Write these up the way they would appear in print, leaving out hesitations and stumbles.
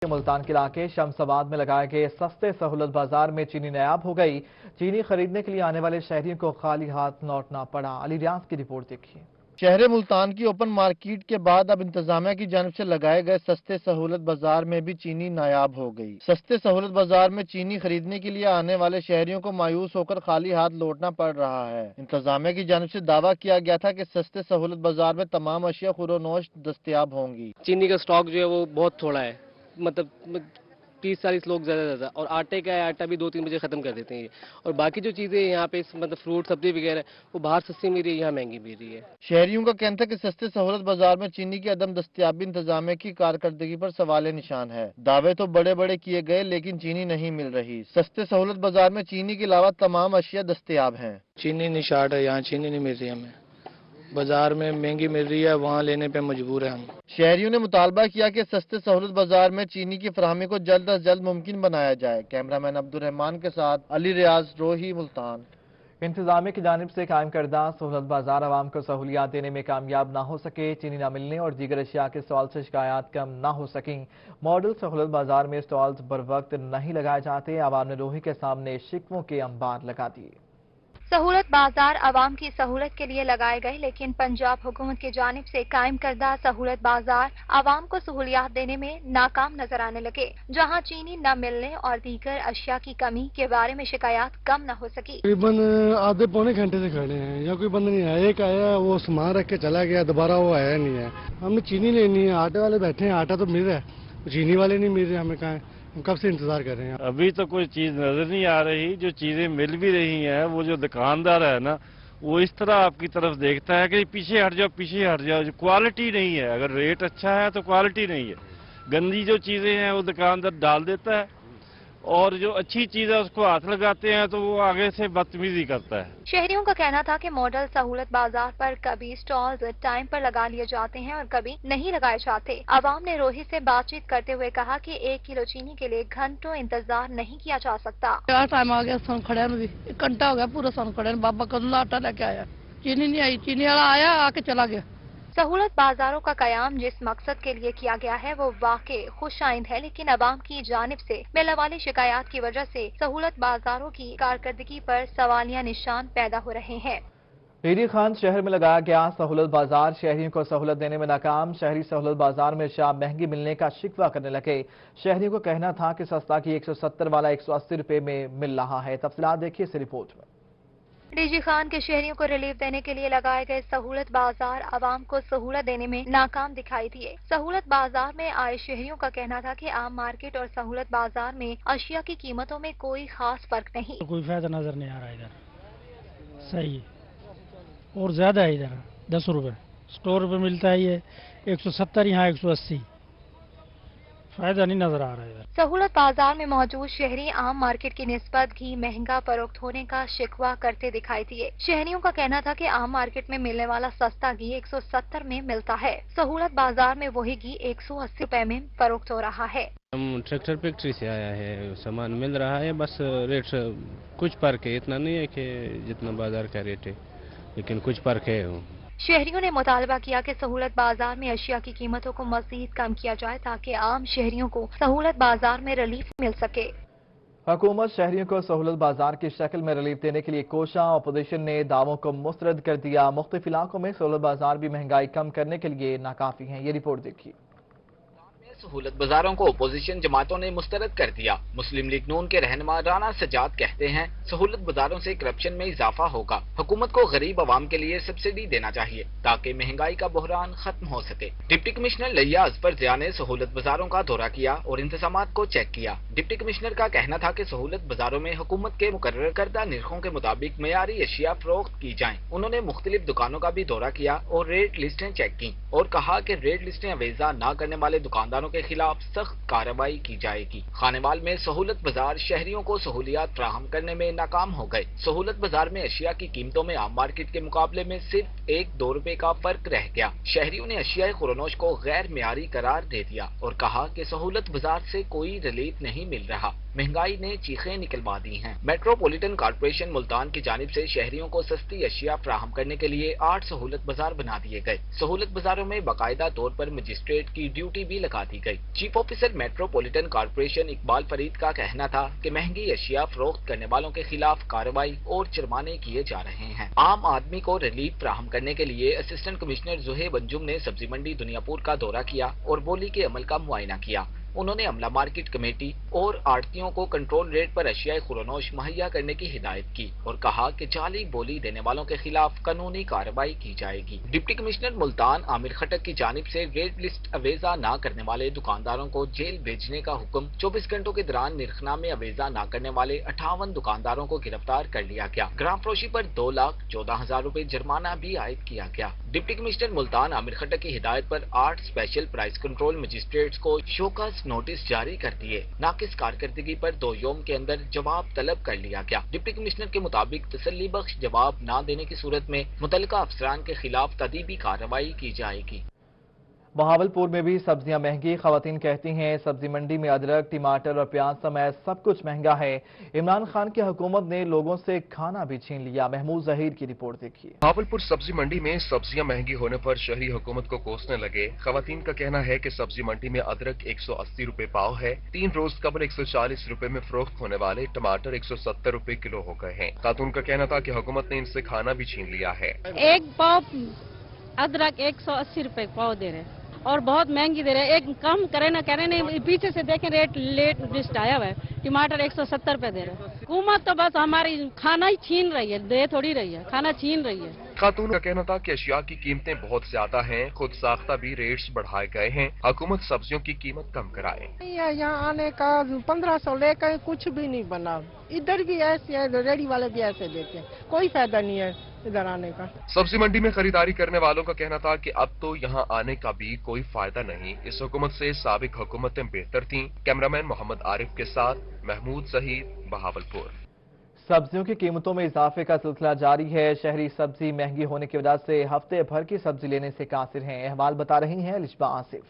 ملتان کے علاقے شمس آباد میں لگائے گئے سستے سہولت بازار میں چینی نایاب ہو گئی۔ چینی خریدنے کے لیے آنے والے شہریوں کو خالی ہاتھ لوٹنا پڑا۔ علی ریاض کی رپورٹ دیکھیے۔ شہر ملتان کی اوپن مارکیٹ کے بعد اب انتظامیہ کی جانب سے لگائے گئے سستے سہولت بازار میں بھی چینی نایاب ہو گئی۔ سستے سہولت بازار میں چینی خریدنے کے لیے آنے والے شہریوں کو مایوس ہو کر خالی ہاتھ لوٹنا پڑ رہا ہے۔ انتظامیہ کی جانب سے دعویٰ کیا گیا تھا کہ سستے سہولت بازار میں تمام اشیاء خورونوش دستیاب ہوں گی۔ چینی کا سٹاک جو ہے وہ بہت تھوڑا ہے، مطلب 30-40 لوگ زیادہ اور آٹے کا ہے، آٹا بھی 2-3 بجے ختم کر دیتے ہیں اور باقی جو چیزیں یہاں پہ مطلب فروٹ سبزی وغیرہ وہ باہر سستی مل رہی ہے، یہاں مہنگی مل رہی ہے۔ شہریوں کا کہنا تھا کہ سستے سہولت بازار میں چینی کی عدم دستیابی انتظامیہ کی کارکردگی پر سوال نشان ہے۔ دعوے تو بڑے بڑے کیے گئے لیکن چینی نہیں مل رہی۔ سستے سہولت بازار میں چینی کے علاوہ تمام اشیاء دستیاب ہیں۔ چینی نہیں شارٹ ہے، یہاں چینی نہیں مل رہی ہمیں، بازار میں مہنگی مل رہی ہے، وہاں لینے پہ مجبور ہیں ہم۔ شہریوں نے مطالبہ کیا کہ سستے سہولت بازار میں چینی کی فراہمی کو جلد از جلد ممکن بنایا جائے۔ کیمرامین عبدالرحمان کے ساتھ علی ریاض، روہی، ملتان۔ انتظامیہ کی جانب سے قائم کردہ سہولت بازار عوام کو سہولیات دینے میں کامیاب نہ ہو سکے۔ چینی نہ ملنے اور دیگر اشیاء کے سٹال سے شکایات کم نہ ہو سکیں۔ ماڈل سہولت بازار میں سٹالز بر وقت نہیں لگائے جاتے۔ عوام نے روہی کے سامنے شکووں کے انبار لگا دیے۔ سہولت بازار عوام کی سہولت کے لیے لگائے گئے لیکن پنجاب حکومت کی جانب سے قائم کردہ سہولت بازار عوام کو سہولیات دینے میں ناکام نظر آنے لگے، جہاں چینی نہ ملنے اور دیگر اشیاء کی کمی کے بارے میں شکایات کم نہ ہو سکی۔ تقریباً آدھے پونے گھنٹے سے کھڑے ہیں، یا کوئی بندہ نہیں آیا، ایک آیا وہ سامان رکھ کے چلا گیا، دوبارہ وہ آیا نہیں ہے۔ ہمیں چینی لینی ہے، آٹے والے بیٹھے ہیں، آٹا تو مل رہا ہے، چینی والے نہیں مل رہے، ہمیں کہاں ہے؟ ہم کب سے انتظار کر رہے ہیں۔ ابھی تو کوئی چیز نظر نہیں آ رہی۔ جو چیزیں مل بھی رہی ہیں وہ جو دکاندار ہے نا وہ اس طرح آپ کی طرف دیکھتا ہے کہ پیچھے ہٹ جاؤ پیچھے ہٹ جاؤ، جو کوالٹی نہیں ہے۔ اگر ریٹ اچھا ہے تو کوالٹی نہیں ہے، گندی جو چیزیں ہیں وہ دکاندار ڈال دیتا ہے اور جو اچھی چیز ہے اس کو ہاتھ لگاتے ہیں تو وہ آگے سے بدتمیزی کرتا ہے۔ شہریوں کا کہنا تھا کہ ماڈل سہولت بازار پر کبھی سٹالز ٹائم پر لگا لیے جاتے ہیں اور کبھی نہیں لگائے جاتے۔ عوام نے روہی سے بات چیت کرتے ہوئے کہا کہ 1 کلو چینی کے لیے گھنٹوں انتظار نہیں کیا جا سکتا۔ ٹائم آ گیا سن کھڑے بھی 1 گھنٹہ ہو گیا پورا سن کھڑے، بابا کدو آٹا لے کے آیا، چینی نہیں آئی، چینی والا آیا آ کے چلا گیا۔ سہولت بازاروں کا قیام جس مقصد کے لیے کیا گیا ہے وہ واقع خوش آئند ہے، لیکن عوام کی جانب سے ملنے والی شکایات کی وجہ سے سہولت بازاروں کی کارکردگی پر سوالیہ نشان پیدا ہو رہے ہیں۔ پیری خان شہر میں لگایا گیا سہولت بازار شہریوں کو سہولت دینے میں ناکام۔ شہری سہولت بازار میں اشیاء مہنگی ملنے کا شکوہ کرنے لگے۔ شہریوں کو کہنا تھا کہ سستا کی 170 والا 180 روپے میں مل رہا ہے۔ تفصیلات دیکھیے اس رپورٹ میں۔ ڈی جی خان کے شہریوں کو ریلیف دینے کے لیے لگائے گئے سہولت بازار عوام کو سہولت دینے میں ناکام دکھائی دیے۔ سہولت بازار میں آئے شہریوں کا کہنا تھا کہ عام مارکیٹ اور سہولت بازار میں اشیاء کی قیمتوں میں کوئی خاص فرق نہیں۔ کوئی فائدہ نظر نہیں آ رہا ادھر، صحیح ہے اور زیادہ ہے ادھر 10 روپے سٹور پہ ملتا ہے، یہ 170، یہاں 180، فائدہ نہیں نظر آ رہا ہے ادھر۔ سہولت بازار میں موجود شہری عام مارکیٹ کی نسبت گھی مہنگا فروخت ہونے کا شکوہ کرتے دکھائی دیے۔ شہریوں کا کہنا تھا کہ عام مارکیٹ میں ملنے والا سستا گھی 170 میں ملتا ہے، سہولت بازار میں وہی گھی 180 روپے میں فروخت ہو رہا ہے۔ ہم ٹریکٹر فیکٹری سے آیا ہے، سامان مل رہا ہے، بس ریٹ کچھ فرق ہے، اتنا نہیں ہے کہ جتنا بازار کا ریٹ ہے، لیکن کچھ فرق ہے۔ شہریوں نے مطالبہ کیا کہ سہولت بازار میں اشیاء کی قیمتوں کو مزید کم کیا جائے تاکہ عام شہریوں کو سہولت بازار میں ریلیف مل سکے۔ حکومت شہریوں کو سہولت بازار کی شکل میں ریلیف دینے کے لیے کوشاں۔ اپوزیشن نے دعووں کو مسترد کر دیا۔ مختلف علاقوں میں سہولت بازار بھی مہنگائی کم کرنے کے لیے ناکافی ہیں۔ یہ رپورٹ دیکھیے۔ سہولت بازاروں کو اپوزیشن جماعتوں نے مسترد کر دیا۔ مسلم لیگ نون کے رہنما رانا سجاد کہتے ہیں سہولت بازاروں سے کرپشن میں اضافہ ہوگا۔ حکومت کو غریب عوام کے لیے سبسڈی دینا چاہیے تاکہ مہنگائی کا بحران ختم ہو سکے۔ ڈپٹی کمشنر لیا اظفر ضیاء نے سہولت بازاروں کا دورہ کیا اور انتظامات کو چیک کیا۔ ڈپٹی کمشنر کا کہنا تھا کہ سہولت بازاروں میں حکومت کے مقرر کردہ نرخوں کے مطابق معیاری اشیاء فروخت کی جائیں۔ انہوں نے مختلف دکانوں کا بھی دورہ کیا اور ریٹ لسٹیں چیک کی اور کہا کہ ریٹ لسٹیں اویزا نہ کرنے والے دکانداروں کے خلاف سخت کارروائی کی جائے گی۔ خانیوال میں سہولت بازار شہریوں کو سہولیات فراہم کرنے میں ناکام ہو گئے۔ سہولت بازار میں اشیاء کی قیمتوں میں عام مارکیٹ کے مقابلے میں صرف 1-2 रुपए का फर्क रह गया। शहरियों ने अशियाए खुरनोश को गैर मियारी करार दे दिया और कहा कि सहूलत बाजार से कोई रिलीफ नहीं मिल रहा। महंगाई ने चीखें निकलवा दी हैं। मेट्रोपॉलिटन कॉर्पोरेशन मुल्तान की जानिब से शहरियों को सस्ती अशिया फराहम करने के लिए 8 सहूलत बाजार बना दिए गए। सहूलत बाजारों में बाकायदा तौर पर मजिस्ट्रेट की ड्यूटी भी लगा दी गई। Chief officer metropolitan corporation Iqbal Farid का कहना था कि महंगी अशिया फरोख्त करने वालों के खिलाफ कार्रवाई और जुर्माने किए जा रहे हैं। आम आदमी को रिलीफ फराहम करने के लिए असिस्टेंट कमिश्नर जुहेब अंजुम ने सब्जी मंडी दुनियापुर का दौरा किया और बोली के अमल का मुआयना किया। उन्होंने अमला मार्केट कमेटी और आड़तियों को कंट्रोल रेट पर अशियाए खुरनोश मुहैया करने की हिदायत की और कहा कि जाली बोली देने वालों के खिलाफ कानूनी कार्रवाई की जाएगी। डिप्टी कमिश्नर मुल्तान आमिर खटक की जानिब से रेड लिस्ट अवेजा न करने वाले दुकानदारों को जेल भेजने का हुक्म। 24 घंटों के दौरान निर्खनामे अवेजा न करने वाले 58 दुकानदारों को गिरफ्तार कर लिया गया। ग्राम फरोशी पर 2,14,000 रुपए जुर्माना भी आयद किया गया। डिप्टी कमिश्नर मुल्तान आमिर खटक की हिदायत पर 8 स्पेशल प्राइस कंट्रोल मजिस्ट्रेट्स को शोकस नोटिस जारी कर दिए। नाकिस कारकर्दगी पर 2 यौम के अंदर जवाब तलब कर लिया गया। डिप्टी कमिश्नर के मुताबिक तसल्ली बख्श जवाब न देने की सूरत में मुतल्लिका अफसरान के खिलाफ तदीबी कार्रवाई की जाएगी। बहावलपुर में भी सब्जियां महंगी। खवातीन कहती हैं सब्जी मंडी में अदरक, टमाटर और प्याज समेत सब कुछ महंगा है। इमरान खान की हुकूमत ने लोगों से खाना भी छीन लिया। महमूद जहीर की रिपोर्ट देखिए। बहावलपुर सब्जी मंडी में सब्जियां महंगी होने पर शहरी हुकूमत को कोसने लगे। खवातीन का कहना है कि सब्जी मंडी में अदरक 180 रुपए पाव है। 3 रोज कबल 140 रुपए में फरोख्त होने वाले टमाटर 170 रुपए किलो हो गए हैं। खातून का कहना था कि हुकूमत ने इनसे खाना भी छीन लिया है। एक पाव अदरक 180 रुपए पाव दे रहे और बहुत महंगी दे रहे हैं। एक कम करे ना करे नहीं, पीछे से देखें रेट लेट लिस्ट आया हुआ है। टमाटर 170 रुपए दे रहे हैं। हुकूमत तो बस हमारी खाना ही छीन रही है, दे थोड़ी रही है, खाना छीन रही है। खातून का कहना था कि अशिया की कीमतें बहुत ज्यादा हैं, खुद साख्ता भी रेट्स बढ़ाए गए हैं। हुकूमत सब्जियों की कीमत कम कराए। यहाँ आने का 1500 लेकर कुछ भी नहीं बना। इधर भी ऐसे है, रेडी वाले भी ऐसे देते हैं, कोई फायदा नहीं है इधर आने का। सब्जी मंडी में खरीदारी करने वालों का कहना था कि अब तो यहाँ आने का भी कोई फायदा नहीं। इस हुकूमत से साबिक हुकूमतें बेहतर थीं। कैमरामैन मोहम्मद आरिफ के साथ महमूद जहीर, बहावलपुर। सब्जियों की कीमतों में इजाफे का सिलसिला जारी है। शहरी सब्जी महंगी होने की वजह से हफ्ते भर की सब्जी लेने से कासिर हैं। अहवाल बता रही हैं लिशबा आसिफ।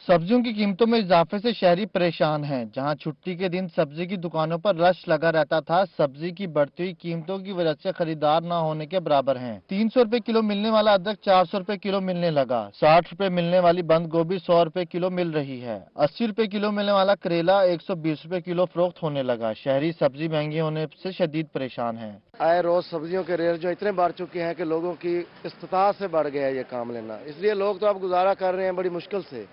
सब्जियों की कीमतों में इजाफे से शहरी परेशान हैं। जहां छुट्टी के दिन सब्जी की दुकानों पर रश लगा रहता था, सब्जी की बढ़ती हुई कीमतों की वजह से खरीदार न होने के बराबर हैं। 300 रुपए किलो मिलने वाला अदरक 400 रुपए किलो मिलने लगा। 60 रुपए मिलने वाली बंद गोभी 100 रुपए किलो मिल रही है। 80 रुपए किलो मिलने वाला करेला 120 रुपए किलो फरोख्त होने लगा। शहरी सब्जी महंगी होने से शदीद परेशान है। आए रोज सब्जियों के रेट जो इतने बढ़ चुके हैं कि लोगों की इस्तिताअत से बढ़ गया है ये काम लेना। इसलिए लोग तो अब गुजारा कर रहे हैं बड़ी मुश्किल से।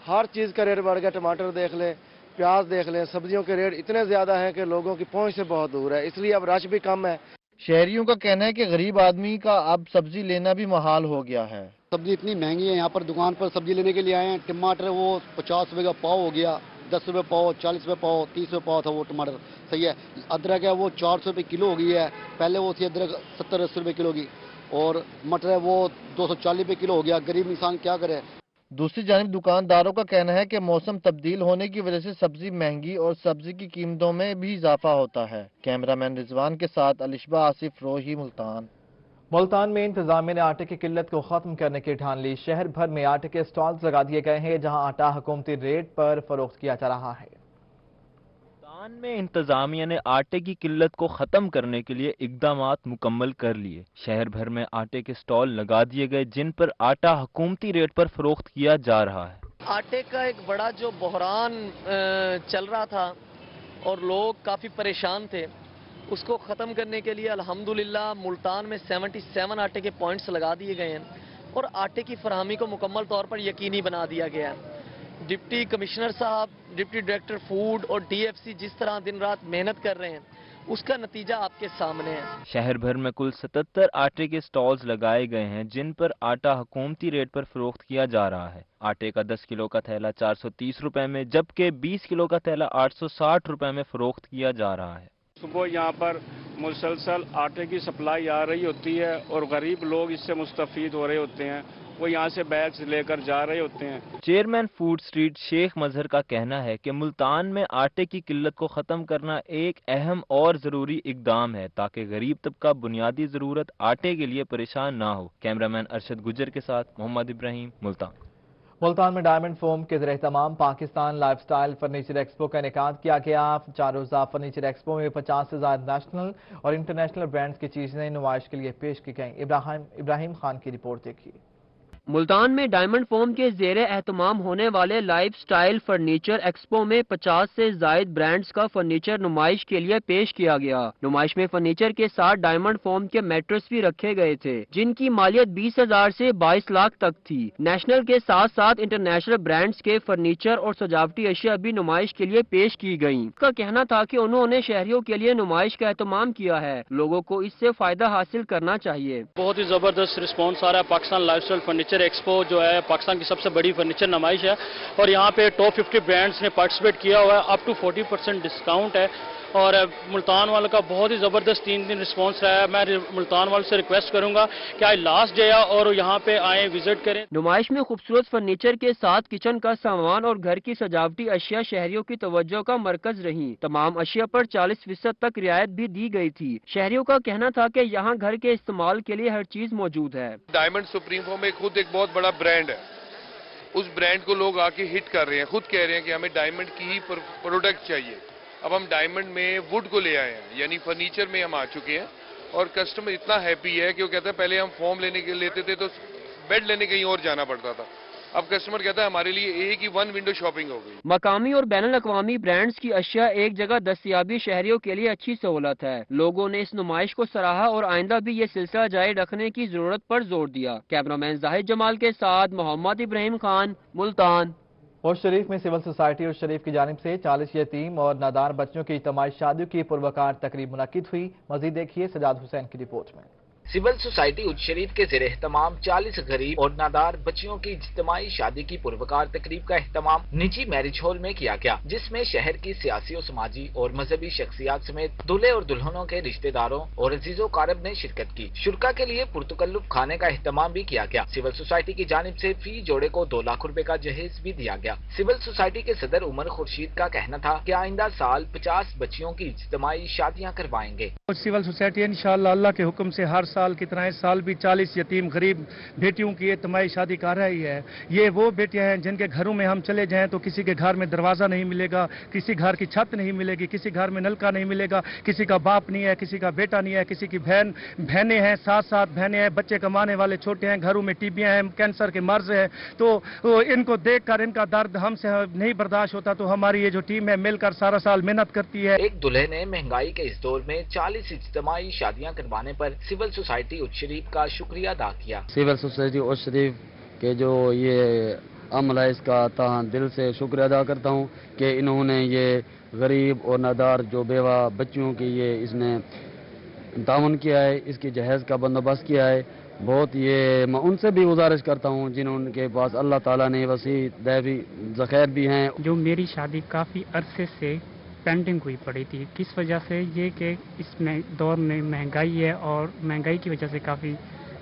हर चीज का रेट बढ़ गया। टमाटर देख लें, प्याज देख लें, सब्जियों के रेट इतने ज्यादा हैं कि लोगों की पहुंच से बहुत दूर है। इसलिए अब रश भी कम है। शहरियों का कहना है कि गरीब आदमी का अब सब्जी लेना भी मुहाल हो गया है। सब्जी इतनी महंगी है। यहाँ पर दुकान पर सब्जी लेने के लिए आए हैं। टमाटर वो 50 रुपए का पाव हो गया, 10 रुपए पाव, 40 रुपए पाव, 30 रुपए पाव था वो टमाटर। सही है। अदरक है वो 400 रुपए किलो हो गई है। पहले वो थी अदरक 70-80 रुपए किलो की। और मटर है वो 240 रुपए किलो हो गया। गरीब इंसान क्या करे। दूसरी जानिब दुकानदारों का कहना है कि मौसम तब्दील होने की वजह से सब्जी महंगी और सब्जी की कीमतों में भी इजाफा होता है। कैमरामैन रिजवान के साथ अलिशबा आसिफ, रोही, मुल्तान। मुल्तान में इंतजामिया ने आटे की किल्लत को खत्म करने की ठान ली। शहर भर में आटे के स्टॉल्स लगा दिए गए हैं, जहां आटा हुकूमती रेट पर फरोख्त किया जा रहा है। मुल्तान में इंतजामिया ने आटे की किल्लत को खत्म करने के लिए इकदामात मुकम्मल कर लिए। शहर भर में आटे के स्टॉल लगा दिए गए, जिन पर आटा हुकूमती रेट पर फरोख्त किया जा रहा है। आटे का एक बड़ा जो बहरान चल रहा था और लोग काफी परेशान थे, उसको खत्म करने के लिए अल्हम्दुलिल्लाह मुल्तान में 77 आटे के पॉइंट्स लगा दिए गए हैं और आटे की फरहमी को मुकम्मल तौर पर यकीनी बना दिया गया है। डिप्टी कमिश्नर साहब, डिप्टी डायरेक्टर फूड और डीएफसी जिस तरह दिन रात मेहनत कर रहे हैं, उसका नतीजा आपके सामने है। शहर भर में कुल 77 आटे के स्टॉल्स लगाए गए हैं, जिन पर आटा हुकूमती रेट पर फरोख्त किया जा रहा है। आटे का 10 किलो का थैला 430 रुपए में, जबकि 20 किलो का थैला 860 रुपए में फरोख्त किया जा रहा है। सुबह यहाँ पर मुसलसल आटे की सप्लाई आ रही होती है और गरीब लोग इससे मुस्तफीद हो रहे होते हैं वो यहाँ से बैग्स लेकर जा रहे होते हैं। चेयरमैन फूड स्ट्रीट शेख मजहर का कहना है कि मुल्तान में आटे की किल्लत को खत्म करना एक अहम और जरूरी इकदाम है ताकि गरीब तबका बुनियादी जरूरत आटे के लिए परेशान ना हो। कैमरामैन अरशद गुजर के साथ मोहम्मद इब्राहिम, मुल्तान। मुल्तान में डायमंड फोम के ज़रिए तमाम पाकिस्तान लाइफस्टाइल फर्नीचर एक्सपो का इनेकाद किया गया। 4 रोज़ा फर्नीचर एक्सपो में 50 से ज़्यादा नेशनल और इंटरनेशनल ब्रांड्स की चीज़ें नुमाइश के लिए पेश की गईं। इब्राहिम खान की रिपोर्ट देखिए। मुल्तान में डायमंड फोम के ज़ेरे एहतमाम होने वाले लाइफ स्टाइल फर्नीचर एक्सपो में 50 से जायद ब्रांड्स का फर्नीचर नुमाइश के लिए पेश किया गया। नुमाइश में फर्नीचर के साथ डायमंड फोम के मैट्रेस भी रखे गए थे जिनकी मालियत 20,000 से 22 लाख तक थी। नेशनल के साथ साथ इंटरनेशनल ब्रांड्स के फर्नीचर और सजावटी अशिया भी नुमाइश के लिए पेश की गयी। उसका कहना था कि उन्होंने शहरियों के लिए नुमाइश का एहतमाम किया है, लोगों को इससे फायदा हासिल करना चाहिए। बहुत ही जबरदस्त रिस्पॉन्स आ रहा है। पाकिस्तान लाइफस्टाइल फर्नीचर एक्सपो जो है पाकिस्तान की सबसे बड़ी फर्नीचर नुमाइश है और यहाँ पे टॉप 50 ब्रांड्स ने पार्टिसिपेट किया हुआ है। अप टू 40% डिस्काउंट है और मुल्तान वालों का बहुत ही जबरदस्त 3 दिन रिस्पांस रहा है। मैं मुल्तान वालों से रिक्वेस्ट करूंगा कि आज लास्ट डे है और यहाँ पे आए, विजिट करें। नुमाइश में खूबसूरत फर्नीचर के साथ किचन का सामान और घर की सजावटी अशिया शहरियों की तवज्जो का मरकज रही। तमाम अशिया पर 40% तक रियायत भी दी गई थी। शहरियों का कहना था कि यहाँ घर के इस्तेमाल के लिए हर चीज मौजूद है। डायमंड सुप्रीम फोम खुद एक बहुत बड़ा ब्रांड है, उस ब्रांड को लोग आके हिट कर रहे हैं, खुद कह रहे हैं कि हमें डायमंड की ही प्रोडक्ट चाहिए। अब हम डायमंड में वुड को ले आए हैं, यानी फर्नीचर में हम आ चुके हैं और कस्टमर इतना हैप्पी है कि वो कहता है पहले हम फॉर्म लेते थे तो बेड लेने कहीं और जाना पड़ता था, अब कस्टमर कहता है हमारे लिए एक ही 1 विंडो शॉपिंग हो गई। मकामी और बैनुल अक़वामी ब्रांड्स की अशिया एक जगह दस्तयाबी शहरियों के लिए अच्छी सहूलत है। लोगों ने इस नुमाइश को सराहा और आइंदा भी ये सिलसिला जारी रखने की जरूरत पर जोर दिया। कैमरामैन जाहिद जमाल के साथ मोहम्मद इब्राहिम खान, मुल्तान। और शरीफ में सिविल सोसाइटी और शरीफ की जानिब से 40 यतीम और नादार बच्चों की इज्तिमाई शादियों की पुरवकार तकरीब मुनक्किद हुई। मजीद देखिए सजाद हुसैन की रिपोर्ट में। सिविल सोसाइटी उच्च शरीफ के ज़ेरे एहतमाम 40 गरीब और नादार बच्चियों की इज्तिमाई शादी की पुरवकार तकरीब का एहतमाम निजी मैरिज हॉल में किया गया, जिसमें शहर की सियासी और समाजी और मजहबी शख्सियात समेत दूल्हे और दुल्हनों के रिश्तेदारों और अजीजो कारब ने शिरकत की। शुरका के लिए पुरतकल्लुफ खाने का एहतमाम भी किया गया। सिविल सोसाइटी की जानिब से फी जोड़े को 2 लाख रुपए का जहेज भी दिया गया। सिविल सोसाइटी के सदर उमर खुर्शीद का कहना था कि आइंदा साल 50 बच्चियों की इज्तिमाई शादियाँ करवाएंगे। सिविल सोसाइटी इंशाअल्लाह अल्लाह के हुक्म से हर साल की तरह इस साल भी 40 यतीम गरीब बेटियों की इज्तिमाई शादी कर रही है। ये वो बेटियां हैं जिनके घरों में हम चले जाएं तो किसी के घर में दरवाजा नहीं मिलेगा, किसी घर की छत नहीं मिलेगी, किसी घर में नलका नहीं मिलेगा, किसी का बाप नहीं है, किसी का बेटा नहीं है, किसी की बहनें हैं, 7 बहनें हैं, बच्चे कमाने वाले छोटे हैं, घरों में टीबियां हैं, कैंसर के मर्ज है। तो इनको देखकर इनका दर्द हमसे नहीं बर्दाश्त होता, तो हमारी ये जो टीम है मिलकर सारा साल मेहनत करती है। एक दूल्हे ने महंगाई के इस दौर में 40 इज्तिमाई शादियां करवाने पर सिविल सोसाइटी उच्च शरीफ का शुक्रिया अदा किया। सिविल सोसाइटी उच्च शरीफ के जो ये अमल है इसका तहे दिल से शुक्रिया अदा करता हूँ कि इन्होंने ये गरीब और नादार जो बेवा बच्चियों की ये इसने ताउन किया है, इसकी जहेज का बंदोबस्त किया है। बहुत ये मैं उनसे भी गुजारिश करता हूँ जिन्होंने पास अल्लाह ताला ने वसी दैवी ज़ख़ैर भी हैं। जो मेरी शादी काफ़ी अरसे से पेंडिंग हुई पड़ी थी, किस वजह से ये कि इसमें दौर में महंगाई है और महंगाई की वजह से काफ़ी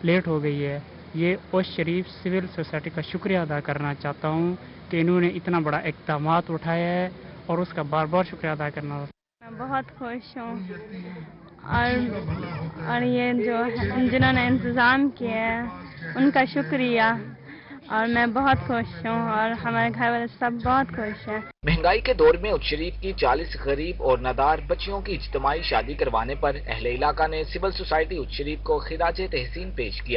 लेट हो गई है। ये उस शरीफ सिविल सोसाइटी का शुक्रिया अदा करना चाहता हूँ कि इन्होंने इतना बड़ा इक़दाम उठाया है और उसका बार बार शुक्रिया अदा करना। मैं बहुत खुश हूँ और ये जो जिन्होंने इंतज़ाम किया है उनका शुक्रिया, और मैं बहुत खुश हूँ और हमारे घर वाले सब बहुत खुश हैं। महंगाई के दौर में उच्च शरीफ की 40 गरीब और नादार बच्चियों की इज्तिमाई शादी करवाने पर अहले इलाका ने सिविल सोसाइटी उच्च शरीफ को खिराज तहसीन पेश किया।